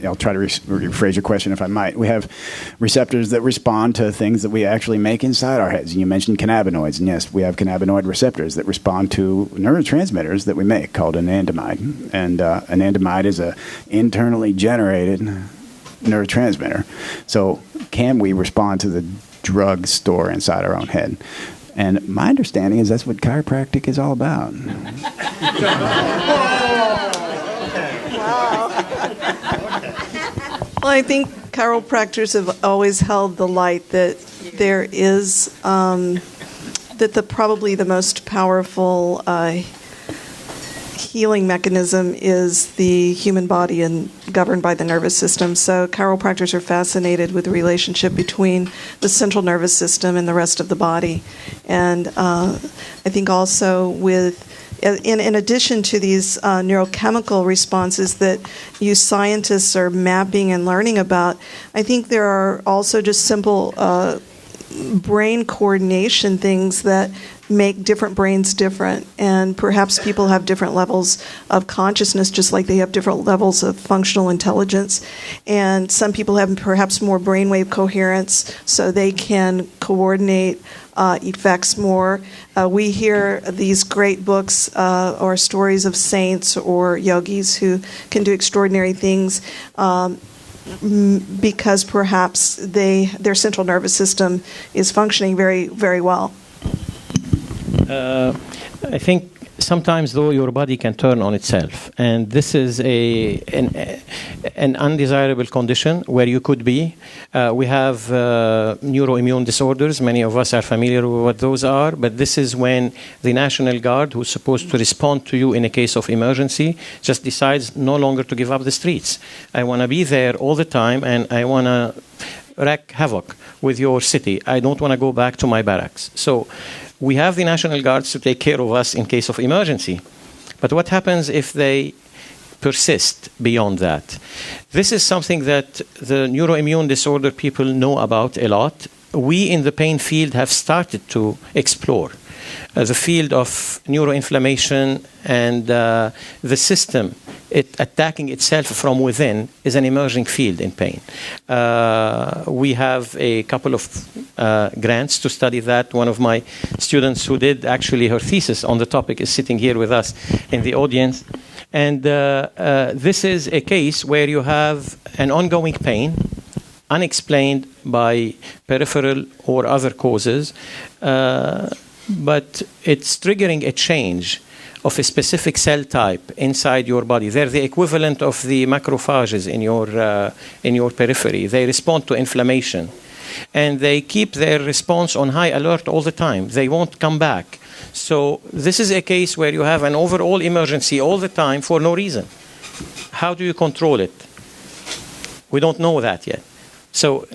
I'll try to rephrase your question if I might. We have receptors that respond to things that we actually make inside our heads. And you mentioned cannabinoids. And yes, we have cannabinoid receptors that respond to neurotransmitters that we make called anandamide. And anandamide is an internally generated neurotransmitter. So can we respond to the drug store inside our own head? And my understanding is that's what chiropractic is all about. Well, I think chiropractors have always held the light that there is that probably the most powerful healing mechanism is the human body and governed by the nervous system. So chiropractors are fascinated with the relationship between the central nervous system and the rest of the body. And I think also with in addition to these neurochemical responses that you scientists are mapping and learning about, I think there are also just simple brain coordination things that make different brains different. And perhaps people have different levels of consciousness, just like they have different levels of functional intelligence. And some people have perhaps more brainwave coherence, so they can coordinate effects more. We hear these great books or stories of saints or yogis who can do extraordinary things because perhaps their central nervous system is functioning very, very well. I think sometimes, though, your body can turn on itself, and this is an undesirable condition where you could be. We have neuroimmune disorders. Many of us are familiar with what those are, but this is when the National Guard, who's supposed to respond to you in a case of emergency, just decides no longer to give up the streets. I want to be there all the time, and I want to wreak havoc with your city. I don't want to go back to my barracks. So we have the National Guards to take care of us in case of emergency. But what happens if they persist beyond that? This is something that the neuroimmune disorder people know about a lot. We in the pain field have started to explore the field of neuroinflammation and the system attacking itself from within is an emerging field in pain. We have a couple of grants to study that. One of my students who did actually her thesis on the topic is sitting here with us in the audience. And this is a case where you have an ongoing pain, unexplained by peripheral or other causes, but it's triggering a change of a specific cell type inside your body. They're the equivalent of the macrophages in your periphery. They respond to inflammation, and they keep their response on high alert all the time. They won't come back. So this is a case where you have an overall emergency all the time for no reason. How do you control it? We don't know that yet. So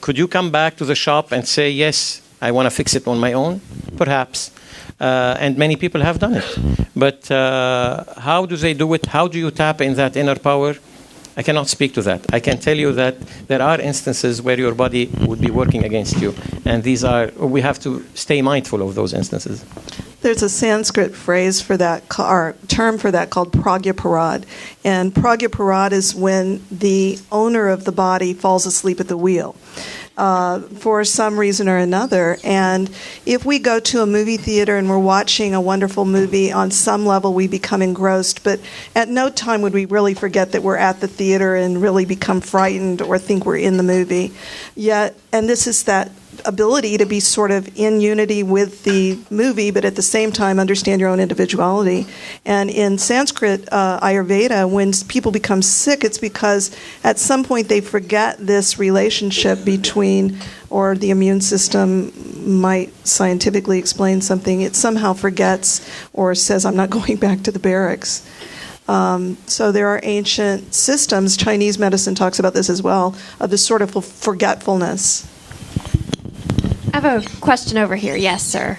could you come back to the shop and say, yes, I want to fix it on my own? Perhaps. And many people have done it. But how do they do it? How do you tap in that inner power? I cannot speak to that. I can tell you that there are instances where your body would be working against you. And we have to stay mindful of those instances. There's a Sanskrit phrase for that, or term for that, called pragyaparad. And pragyaparad is when the owner of the body falls asleep at the wheel. For some reason or another. And if we go to a movie theater and we're watching a wonderful movie, on some level we become engrossed, but at no time would we really forget that we're at the theater and really become frightened or think we're in the movie. Yet, and this is that ability to be sort of in unity with the movie, but at the same time understand your own individuality. And in Sanskrit Ayurveda, when people become sick, it's because at some point they forget this relationship between, or the immune system might scientifically explain something, it somehow forgets or says, I'm not going back to the barracks. So there are ancient systems, Chinese medicine talks about this as well, of this sort of forgetfulness. I have a question over here. Yes, sir.